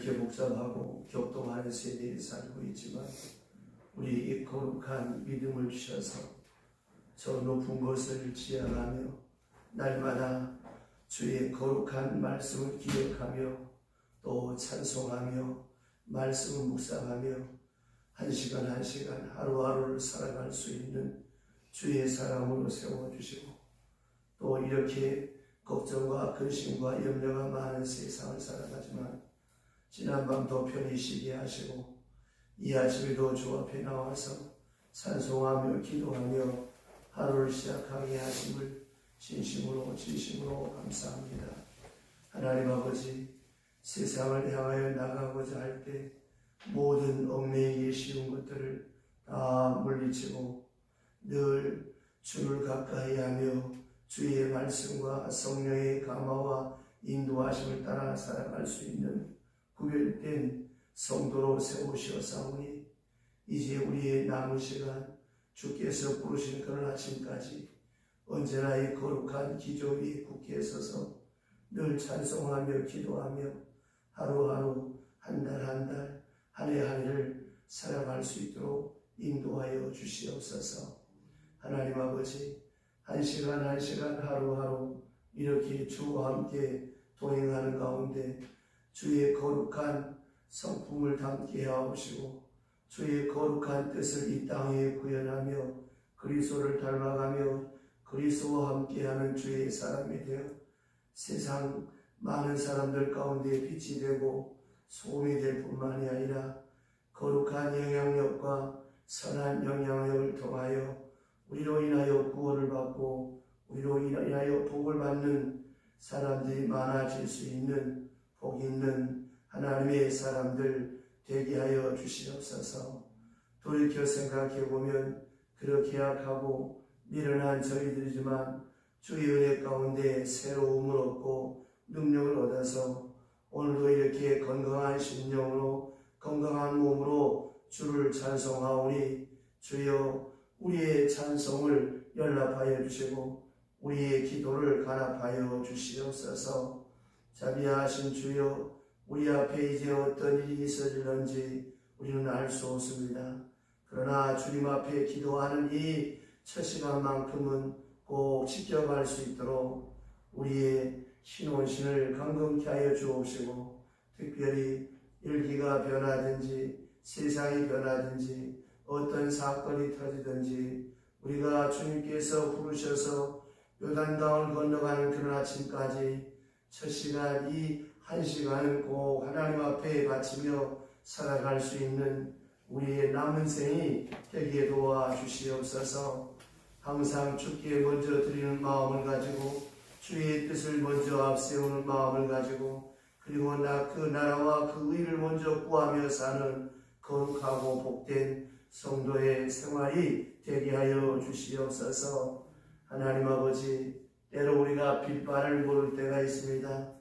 이렇게 복잡하고 격동하는 세대에 살고 있지만 우리 이 거룩한 믿음을 주셔서 저 높은 곳을 지향하며 날마다 주의 거룩한 말씀을 기억하며 또 찬송하며 말씀을 묵상하며 한 시간 한 시간 하루하루를 살아갈 수 있는 주의 사람으로 세워주시고 또 이렇게 걱정과 근심과 염려가 많은 세상을 살아가지만 지난밤도 편히 쉬게 하시고 이 아침에도 주 앞에 나와서 찬송하며 기도하며 하루를 시작하게 하심을 진심으로 감사합니다. 하나님 아버지, 세상을 향하여 나가고자 할 때 모든 얽매이기 쉬운 것들을 다 물리치고 늘 주를 가까이 하며 주의 말씀과 성령의 감화와 인도하심을 따라 살아갈 수 있는 구별된 성도로 세우시었사오니 이제 우리의 남은 시간 주께서 부르신 그런 아침까지 언제나 이 거룩한 기조 위에 굳게 서서 늘 찬송하며 기도하며 하루하루 한 달 한 달 한 해 한 해를 살아갈 수 있도록 인도하여 주시옵소서. 하나님 아버지, 한 시간 한 시간 하루하루 이렇게 주와 함께 동행하는 가운데 주의 거룩한 성품을 담게 하옵시고 주의 거룩한 뜻을 이 땅에 구현하며 그리스도를 닮아가며 그리스도와 함께하는 주의 사람이 되어 세상 많은 사람들 가운데 빛이 되고 소금이 될 뿐만이 아니라 거룩한 영향력과 선한 영향력을 통하여 우리로 인하여 구원을 받고 우리로 인하여 복을 받는 사람들이 많아질 수 있는 복 있는 하나님의 사람들 되게 하여 주시옵소서. 돌이켜 생각해보면 그렇게 약하고 미련한 저희들이지만 주의 은혜 가운데 새로움을 얻고 능력을 얻어서 오늘도 이렇게 건강한 심령으로 건강한 몸으로 주를 찬송하오니 주여 우리의 찬송을 연락하여 주시고 우리의 기도를 간합하여 주시옵소서. 자비하신 주여 우리 앞에 이제 어떤 일이 있어질런지 우리는 알 수 없습니다. 그러나 주님 앞에 기도하는 이 첫 시간만큼은 꼭 지켜갈 수 있도록 우리의 신혼신을 강건케 하여 주옵시고 특별히 일기가 변하든지 세상이 변하든지 어떤 사건이 터지든지 우리가 주님께서 부르셔서 요단강을 건너가는 그런 아침까지 첫 시간 이 한 시간은 꼭 하나님 앞에 바치며 살아갈 수 있는 우리의 남은 생이 되게 도와주시옵소서. 항상 주께 먼저 드리는 마음을 가지고 주의 뜻을 먼저 앞세우는 마음을 가지고 그리고 그 나라와 그 의를 먼저 구하며 사는 거룩하고 복된 성도의 생활이 되게 하여 주시옵소서. 하나님 아버지, 때로 우리가 빛발을 모를 때가 있습니다.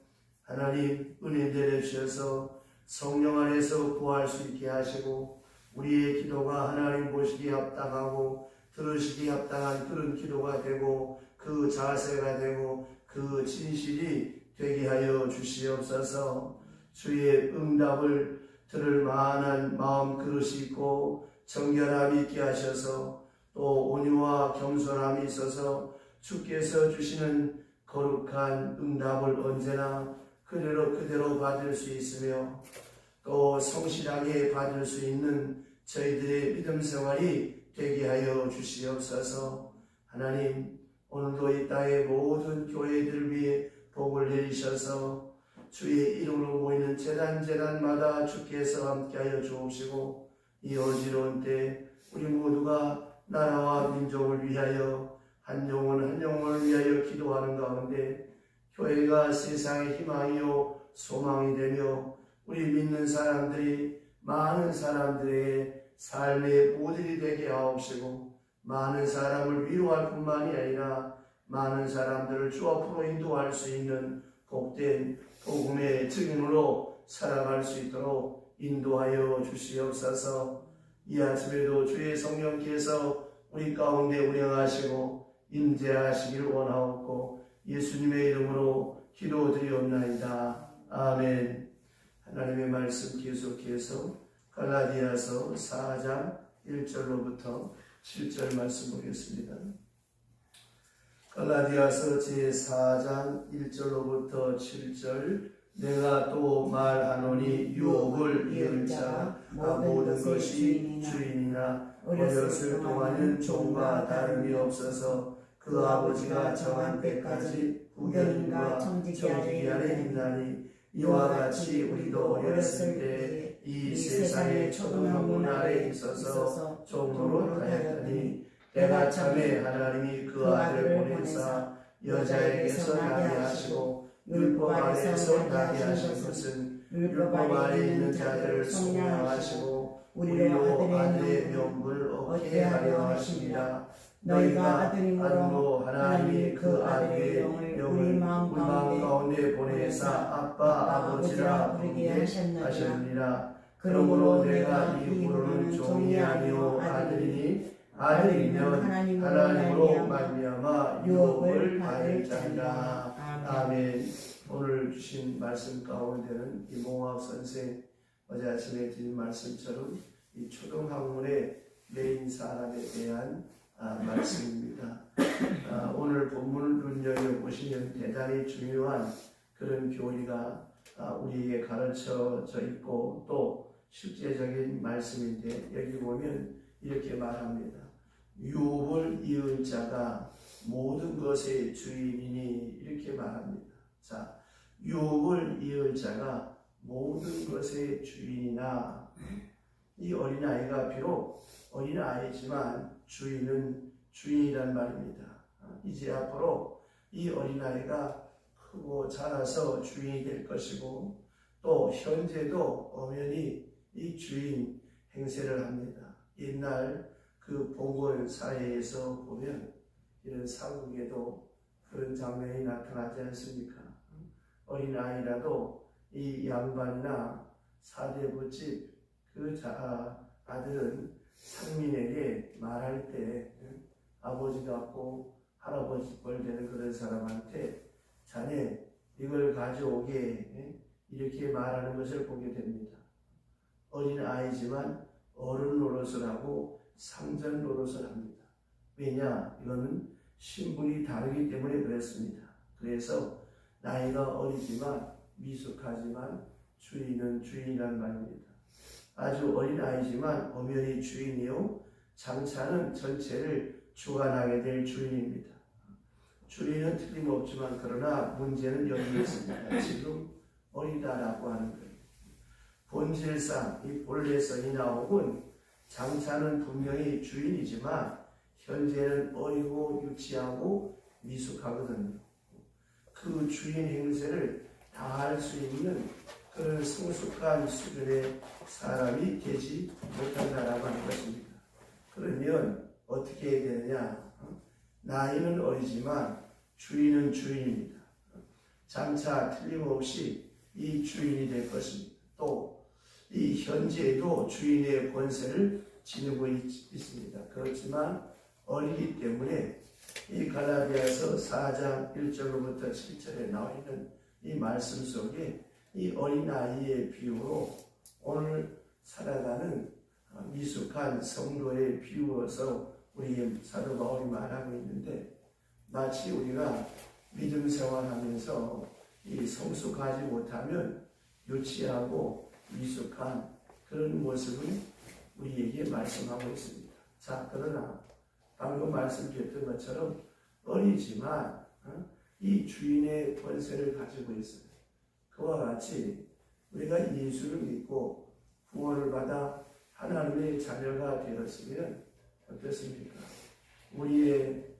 하나님 은혜 내려주셔서 성령 안에서 구할 수 있게 하시고 우리의 기도가 하나님 보시기에 합당하고 들으시기에 합당한 그런 기도가 되고 그 자세가 되고 그 진실이 되게 하여 주시옵소서. 주의 응답을 들을 만한 마음 그릇이 있고 정결함이 있게 하셔서 또 온유와 겸손함이 있어서 주께서 주시는 거룩한 응답을 언제나 그대로 받을 수 있으며 또 성실하게 받을 수 있는 저희들의 믿음 생활이 되게 하여 주시옵소서. 하나님, 오늘도 이 땅의 모든 교회들 위해 복을 내리셔서 주의 이름으로 모이는 재단마다 주께서 함께하여 주옵시고 이 어지러운 때 우리 모두가 나라와 민족을 위하여 한 영혼을 위하여 기도하는 가운데 교회가 세상의 희망이요 소망이 되며 우리 믿는 사람들이 많은 사람들의 삶의 모델이 되게 하옵시고 많은 사람을 위로할 뿐만이 아니라 많은 사람들을 주 앞으로 인도할 수 있는 복된 복음의 증인으로 살아갈 수 있도록 인도하여 주시옵소서. 이 아침에도 주의 성령께서 우리 가운데 운행하시고 임재하시기를 원하옵고 예수님의 이름으로 기도드리옵나이다. 아멘. 하나님의 말씀 계속해서 갈라디아서 4장 1절로부터 7절 말씀 보겠습니다. 갈라디아서 제4장 1절로부터 7절. 내가 또 말하노니 유업을 이은 자가 모든 것이 주인이나 어렸을 동안은 종과 다름이 없어서 그 아버지가 정한 때까지 후견인과 청지기 아래 있나니 이와 같이 우리도 어렸을 때 이 세상의 초등학문 아래 있어서 종로로 하였더니 때가 참에 하나님이 그 아들을 보내사 여자에게서 나게 하시고 율법 아래에서 나게 하신 것은 율법 아래 있는 자들을 속량하시고 우리로 아들의 명분을 얻게 하려 하십니다. 너희가 아들이므로 하나님이 그 아들의 영을 우리 마음 가운데 보내사 아빠 아버지라 부르게 하셨느니라. 그러므로 내가 이후로는 종이 아니요 아들이니 아들이면 하나님으로 말미암아 유업을 받을 자니라. 아멘. 오늘 주신 말씀 가운데는 이몽학 선생 어제 아침에 드린 말씀처럼 이 초등학문의 메인 사람에 대한 말씀입니다. 오늘 본문을 눈여겨보시면 대단히 중요한 그런 교리가 우리에게 가르쳐져 있고 또 실제적인 말씀인데 여기 보면 이렇게 말합니다. 유업을 이은 자가 모든 것의 주인이니 이렇게 말합니다. 자, 유업을 이은 자가 모든 것의 주인이나 이 어린아이가 비록 어린아이지만 주인은 주인이란 말입니다. 이제 앞으로 이 어린아이가 크고 자라서 주인이 될 것이고 또 현재도 엄연히 이 주인 행세를 합니다. 옛날 그 봉건 사회에서 보면 이런 사극에도 그런 장면이 나타나지 않습니까? 어린아이라도 이 양반이나 사대부집 그 아들은 상민에게 말할 때 아버지 같고 할아버지 뻘 되는 그런 사람한테 자네 이걸 가져오게 이렇게 말하는 것을 보게 됩니다. 어린아이지만 어른 노릇을 하고 상전 노릇을 합니다. 왜냐? 이거는 신분이 다르기 때문에 그렇습니다. 그래서 나이가 어리지만 미숙하지만 주인은 주인이란 말입니다. 아주 어린아이지만 엄연히 주인이요 장차는 전체를 주관하게 될 주인입니다. 주인은 틀림없지만 그러나 문제는 여기 있습니다. 지금 어리다라고 하는 거예요. 본질상 이 본래서 이 나오군 장차는 분명히 주인이지만 현재는 어리고 유치하고 미숙하거든요. 그 주인 행세를 다 할 수 있는 그런 성숙한 수준의 사람이 되지 못한다라고 하는 것입니다. 그러면 어떻게 해야 되느냐? 나이는 어리지만 주인은 주인입니다. 장차 틀림없이 이 주인이 될 것입니다. 또 이 현재에도 주인의 권세를 지니고 있습니다. 그렇지만 어리기 때문에 이 갈라디아서 4장 1절로부터 7절에 나와 있는 이 말씀 속에 이 어린아이의 비유로 오늘 살아가는 미숙한 성도의 비유어서 우리 사도 바울이 말하고 있는데 마치 우리가 믿음 생활하면서 이 성숙하지 못하면 유치하고 미숙한 그런 모습을 우리에게 말씀하고 있습니다. 자, 그러나 방금 말씀드렸던 것처럼 어리지만 이 주인의 권세를 가지고 있어요. 그와 같이 우리가 예수를 믿고 구원을 받아 하나님의 자녀가 되었으면 어떻습니까? 우리의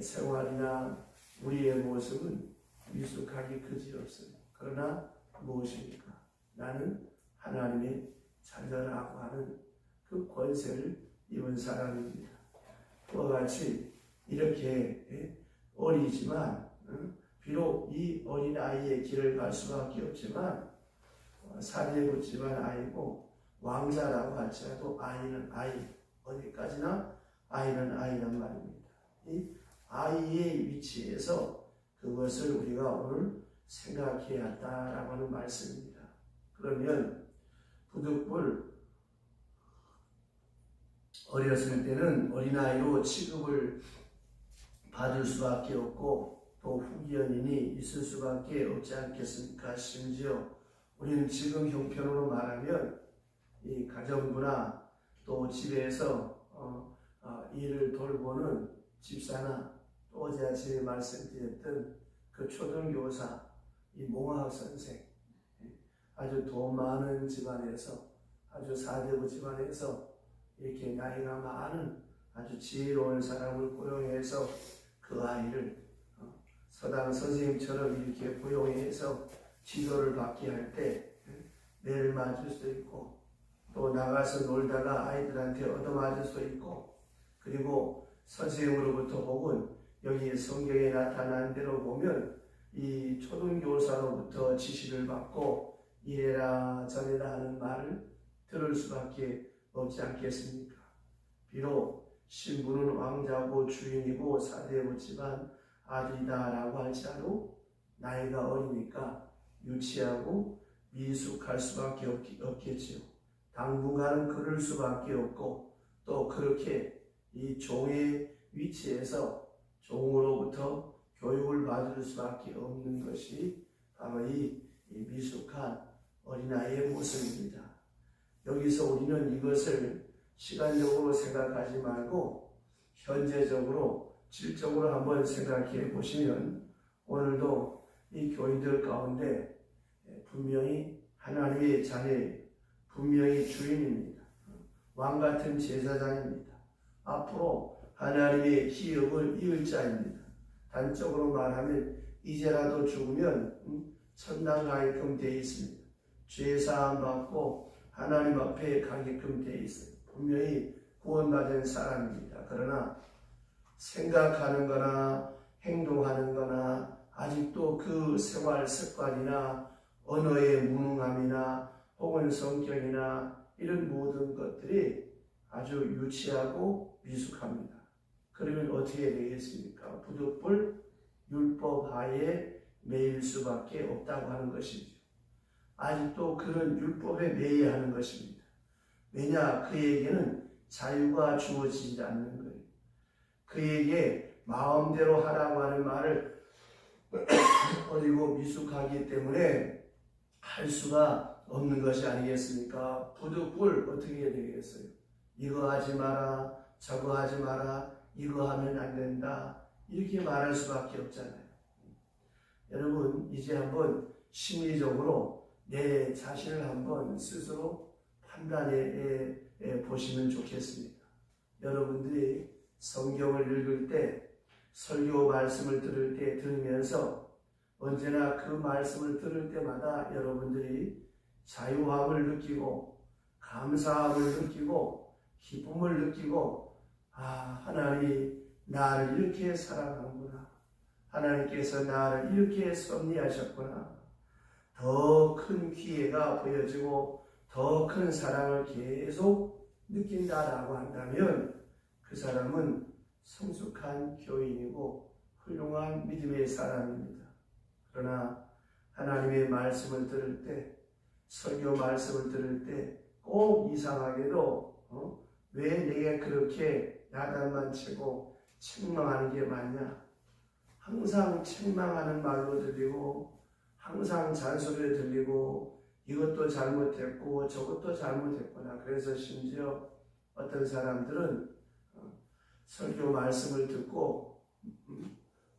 생활이나 우리의 모습은 미숙하기 그지없어요. 그러나 무엇입니까? 나는 하나님의 자녀라고 하는 그 권세를 입은 사람입니다. 그와 같이 이렇게 어리지만 비록 이 어린아이의 길을 갈 수밖에 없지만 사대부 집안 아이고 왕자라고 할지라도 아이는 아이, 어디까지나 아이는 아이란 말입니다. 이 아이의 위치에서 그것을 우리가 오늘 생각해야 한다라고 하는 말씀입니다. 그러면 부득불 어렸을 때는 어린아이로 취급을 받을 수밖에 없고 또 후기연인이 있을 수밖에 없지 않겠습니까? 심지어 우리는 지금 형편으로 말하면 이 가정부나 또 집에서 일을 돌보는 집사나 또 어제 아침에 말씀드렸던 그 초등교사, 이 몽학 선생, 아주 돈 많은 집안에서 아주 사대부 집안에서 이렇게 나이가 많은 아주 지혜로운 사람을 고용해서 그 아이를 서당 선생님처럼 이렇게 고용해서 지도를 받게 할 때 매를 맞을 수도 있고 또 나가서 놀다가 아이들한테 얻어맞을 수도 있고 그리고 선생님으로부터 혹은 여기 성경에 나타난 대로 보면 이 초등교사로부터 지시를 받고 이래라 저래라 하는 말을 들을 수밖에 없지 않겠습니까? 비록 신부는 왕자고 주인이고 사대부 집안 아들이다라고 할지라도 나이가 어리니까 유치하고 미숙할 수밖에 없겠지요. 당분간은 그럴 수밖에 없고 또 그렇게 이 종의 위치에서 종으로부터 교육을 받을 수밖에 없는 것이 바로 이 미숙한 어린아이의 모습입니다. 여기서 우리는 이것을 시간적으로 생각하지 말고 현재적으로 질적으로 한번 생각해 보시면 오늘도 이 교인들 가운데 분명히 하나님의 자녀, 분명히 주인입니다. 왕같은 제사장입니다. 앞으로 하나님의 기업을 이을 자입니다. 단적으로 말하면 이제라도 죽으면 천당 가게끔 되어 있습니다. 죄사함 받고 하나님 앞에 가게끔 되어 있어요. 분명히 구원받은 사람입니다. 그러나 생각하는 거나 행동하는 거나 아직도 그 생활 습관이나 언어의 무능함이나 혹은 성격이나 이런 모든 것들이 아주 유치하고 미숙합니다. 그러면 어떻게 되겠습니까? 부득불 율법 하에 매일 수밖에 없다고 하는 것이죠. 아직도 그런 율법에 매여야 하는 것입니다. 왜냐? 그에게는 자유가 주어지지 않는 거예요. 그에게 마음대로 하라고 하는 말을 어리고 미숙하기 때문에 할 수가 없는 것이 아니겠습니까? 부득불 어떻게 해야 되겠어요? 이거 하지 마라, 저거 하지 마라, 이거 하면 안 된다, 이렇게 말할 수밖에 없잖아요. 여러분, 이제 한번 심리적으로 내 자신을 한번 스스로 판단해 보시면 좋겠습니다. 여러분들이 성경을 읽을 때, 설교 말씀을 들을 때 들으면서 언제나 그 말씀을 들을 때마다 여러분들이 자유함을 느끼고 감사함을 느끼고 기쁨을 느끼고 하나님이 나를 이렇게 사랑하는구나. 하나님께서 나를 이렇게 섭리하셨구나. 더 큰 기회가 보여지고 더 큰 사랑을 계속 느낀다라고 한다면 그 사람은 성숙한 교인이고 훌륭한 믿음의 사람입니다. 그러나 하나님의 말씀을 들을 때, 설교 말씀을 들을 때 꼭 이상하게도 왜 내가 그렇게 야단만 치고 책망하는 게 맞냐? 항상 책망하는 말로 들리고 항상 잔소리를 들리고 이것도 잘못했고 저것도 잘못했구나. 그래서 심지어 어떤 사람들은 설교 말씀을 듣고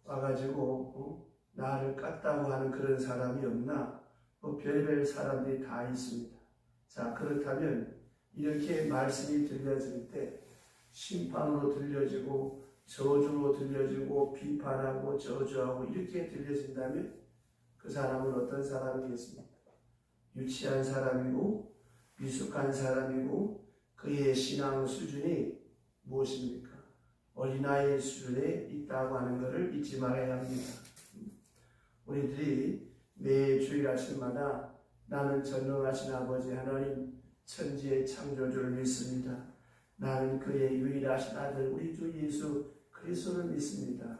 와가지고 나를 깠다고 하는 그런 사람이 없나? 별별 사람들이 다 있습니다. 자, 그렇다면 이렇게 말씀이 들려질 때 심판으로 들려지고 저주로 들려지고 비판하고 저주하고 이렇게 들려진다면 그 사람은 어떤 사람이겠습니까? 유치한 사람이고 미숙한 사람이고 그의 신앙 수준이 무엇입니까? 어린아이 수준에 있다고 하는 것을 잊지 말아야 합니다. 우리들이 매일 주일 아침마다 나는 전능하신 아버지 하나님 천지의 창조주를 믿습니다. 나는 그의 유일하신 아들 우리 주 예수 그리스도를 믿습니다.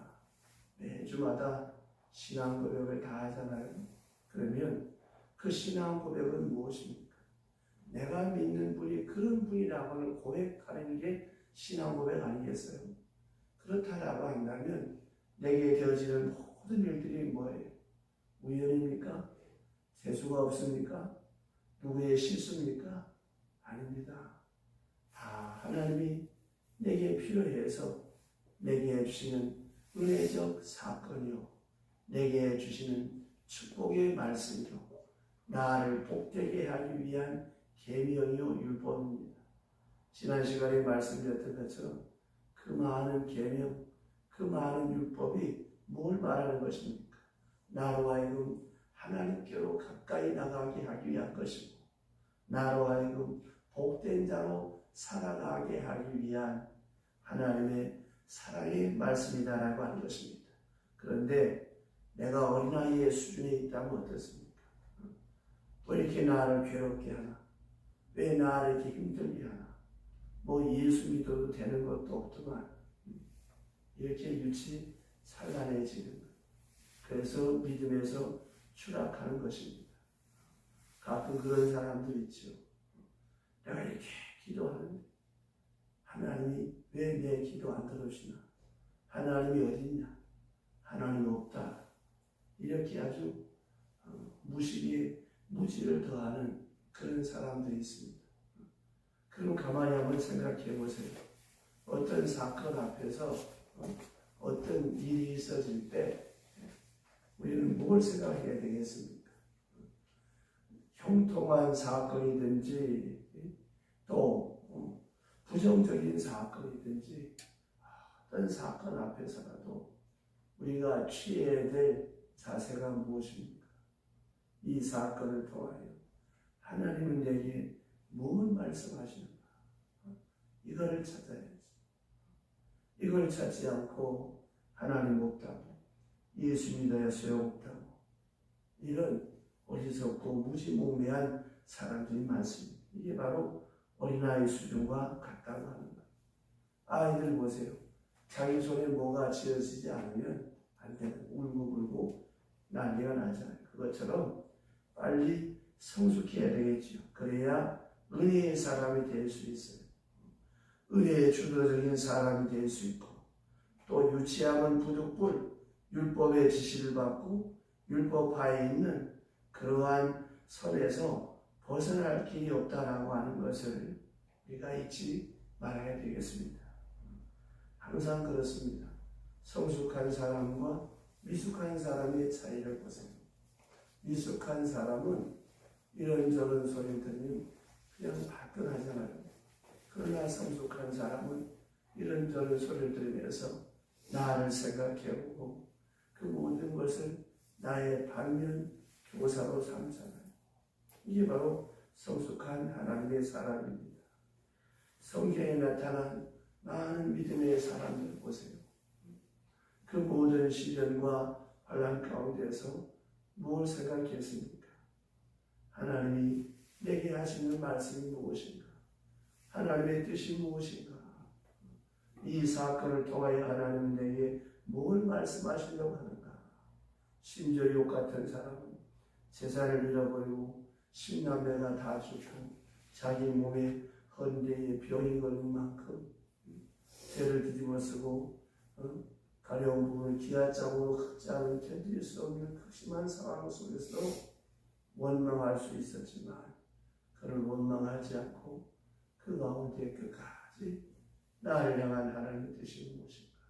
매주마다 신앙 고백을 다 하잖아요. 그러면 그 신앙 고백은 무엇입니까? 내가 믿는 분이 그런 분이라고는 고백하는 게 신앙 고백 아니겠어요? 그렇다라고 한다면 내게 되어지는 모든 일들이 뭐예요? 우연입니까? 재수가 없습니까? 누구의 실수입니까? 아닙니다. 다 하나님이 내게 필요해서 내게 주시는 은혜적 사건이요, 내게 주시는 축복의 말씀이요, 나를 복되게 하기 위한 계명이요 율법입니다. 지난 시간에 말씀드렸던 것처럼 그 많은 계명, 그 많은 율법이 뭘 말하는 것입니까? 나로 하여금 하나님께로 가까이 나가게 하기 위한 것이고, 나로 하여금 복된 자로 살아가게 하기 위한 하나님의 사랑의 말씀이다라고 하는 것입니다. 그런데 내가 어린아이의 수준에 있다면 어떻습니까? 왜 이렇게 나를 괴롭게 하나? 왜 나를 이렇게 힘들게 하나? 뭐 예수 믿어도 되는 것도 없더만, 이렇게 유치 산란해지는 것. 그래서 믿음에서 추락하는 것입니다. 가끔 그런 사람들 있죠. 내가 이렇게 기도하는데 하나님이 왜 내 기도 안 들어주시나? 하나님이 어딨냐? 하나님이 없다. 이렇게 아주 무식에 무지를 더하는 그런 사람들이 있습니다. 그럼 가만히 한번 생각해 보세요. 어떤 사건 앞에서 어떤 일이 있어질 때 우리는 뭘 생각해야 되겠습니까? 형통한 사건이든지 또 부정적인 사건이든지 어떤 사건 앞에서라도 우리가 취해야 될 자세가 무엇입니까? 이 사건을 통하여 하나님은 내게 무엇 말씀하시는가? 이거를 찾아야지. 이걸 찾지 않고 하나님 없다고, 예수 믿어야 소용없다고, 이런 어리석고 무지몽매한 사람들이 많습니다. 이게 바로 어린아이 수준과 같다고 하는 것. 아이들 보세요. 자기 손에 뭐가 쥐어지지 않으면 안 되는, 울고불고 난리가 나잖아요. 그것처럼 빨리 성숙해야 되겠죠. 그래야 은혜의 사람이 될 수 있어요. 은혜의 주도적인 사람이 될 수 있고, 또 유치함은 부득불 율법의 지시를 받고 율법하에 있는 그러한 선에서 벗어날 길이 없다라고 하는 것을 우리가 잊지 말아야 되겠습니다. 항상 그렇습니다. 성숙한 사람과 미숙한 사람의 차이를 보세요. 미숙한 사람은 이런저런 소리 들으면 그냥 발끈하잖아요. 그러나 성숙한 사람은 이런저런 소리를 들으면서 나를 생각해보고 그 모든 것을 나의 반면 교사로 삼잖아요. 이게 바로 성숙한 하나님의 사람입니다. 성경에 나타난 많은 믿음의 사람들 보세요. 그 모든 시련과 환난 가운데서 무엇을 생각했습니까? 하나님이 내게 하시는 말씀이 무엇인가? 하나님의 뜻이 무엇인가? 이 사건을 통하여 하나님은 내게 뭘 말씀하시려고 하는가? 심지어 욥 같은 사람은 재산을 잃어버리고 10남매가 다 죽고 자기 몸에 헌대에 병이 걸린 만큼 죄를 뒤집어 쓰고 가려운 부분을 기아짝으로 흑자는 견딜 수 없는 극심한 상황 속에서 원망할 수 있었지만 그를 원망하지 않고 그 가운데 끝까지 나를 향한 하나님의 뜻이 무엇인가?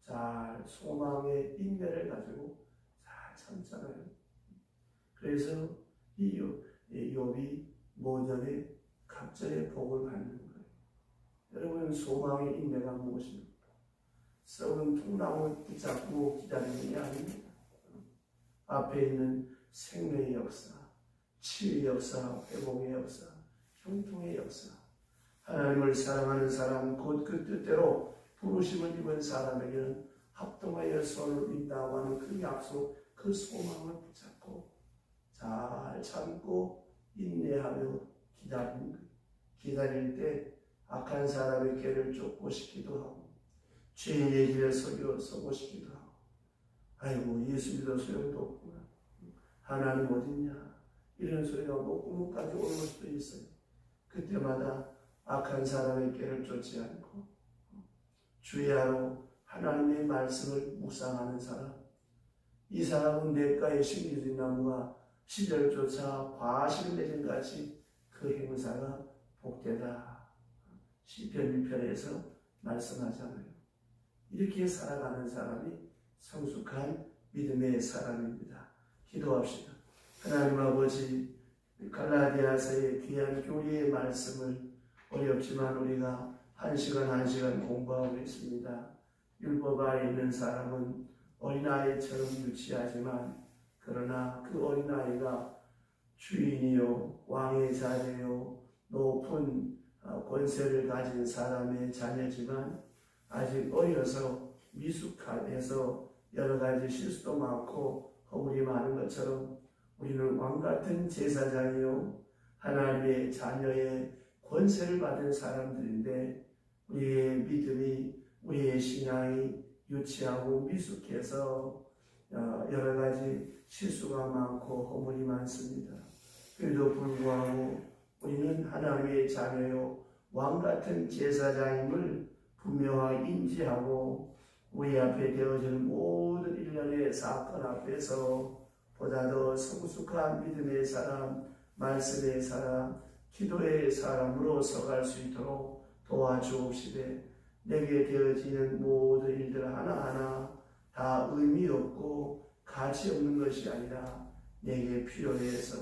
잘 소망의 인내를 가지고 잘 참잖아요. 그래서 이 욥이 모년에 갑절의 복을 받는 거예요. 여러분, 소망의 인내가 무엇입니까? 썩은 통나무를 붙잡고 기다리는 게 아닙니다. 앞에 있는 생명의 역사, 치유의 역사, 회복의 역사, 형통의 역사, 하나님을 사랑하는 사람, 곧 그 뜻대로 부르심을 입은 사람에게는 합동하여 선을 이룬다고 하는 그 약속, 그 소망을 붙잡고 잘 참고 인내하며 기다리는 것. 기다릴 때 악한 사람의 길을 쫓고 싶기도 하고 죄인의 길에 서고 싶기도 하고, 아이고 예수 믿어 소용도 없구나, 하나님 어딨냐, 이런 소리가 목구멍까지 오는 수도 있어요. 그때마다 악한 사람의 길을 쫓지 않고 주야로 하나님의 말씀을 묵상하는 사람, 이 사람은 냇가에 심겨진 나무가 시절조차 과실 맺은 같이 그 행사가 복되다. 시편 1편에서 말씀하잖아요. 이렇게 살아가는 사람이 성숙한 믿음의 사람입니다. 기도합시다. 하나님 아버지, 갈라디아서의 귀한 교리의 말씀을 어렵지만 우리가 한 시간 공부하고 있습니다. 율법 아래 있는 사람은 어린아이처럼 유치하지만 그러나 그 어린아이가 주인이요 왕의 자녀요 높은 권세를 가진 사람의 자녀지만 아직 어려서 미숙해서 여러 가지 실수도 많고 허물이 많은 것처럼 우리는 왕같은 제사장이요 하나님의 자녀의 권세를 받은 사람들인데 우리의 믿음이 우리의 신앙이 유치하고 미숙해서 여러 가지 실수가 많고 허물이 많습니다. 그래도 불구하고 우리는 하나님의 자녀요 왕같은 제사장임을 분명하게 인지하고 우리 앞에 되어지는 모든 일련의 사건 앞에서 보다 더 성숙한 믿음의 사람, 말씀의 사람, 기도의 사람으로 서갈 수 있도록 도와주옵시되 내게 되어지는 모든 일들 하나하나 다 의미 없고 가치 없는 것이 아니라 내게 필요해서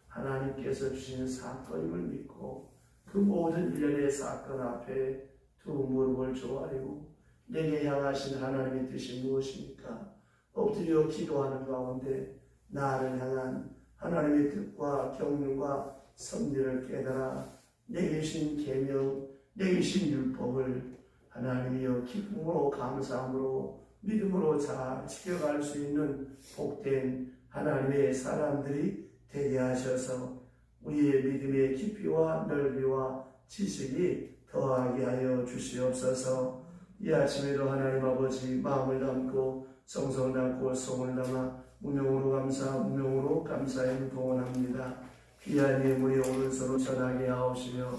하나님께서 주신 사건임을 믿고 그 모든 일련의 사건 앞에 두 무릎을 조아리고 내게 향하신 하나님의 뜻이 무엇입니까? 엎드려 기도하는 가운데 나를 향한 하나님의 뜻과 경륜과 섭리를 깨달아 내게 주신 계명, 내게 주신 율법을 하나님이여 기쁨으로 감사함으로 믿음으로 잘 지켜갈 수 있는 복된 하나님의 사람들이 되게 하셔서 우리의 믿음의 깊이와 넓이와 지식이 더하게 하여 주시옵소서. 이 아침에도 하나님 아버지 마음을 담고 성성을 담고 성을 담아 무명으로 감사 무명으로 감사의 동원합니다. 귀한 예물이 오른손으로 전하게 하옵시며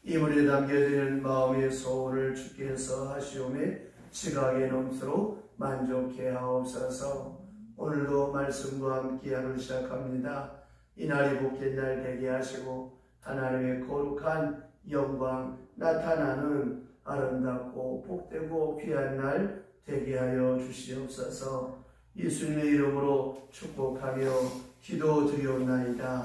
이 물에 담겨지는 마음의 소원을 주께서 하시오매 지각에 넘치도록 만족해 하옵소서. 오늘도 말씀과 함께 하루 시작합니다. 이날이 복된 날 되게 하시고 하나님의 거룩한 영광 나타나는 아름답고 복되고 귀한 날 되게 하여 주시옵소서. 예수님의 이름으로 축복하며 기도드리옵나이다.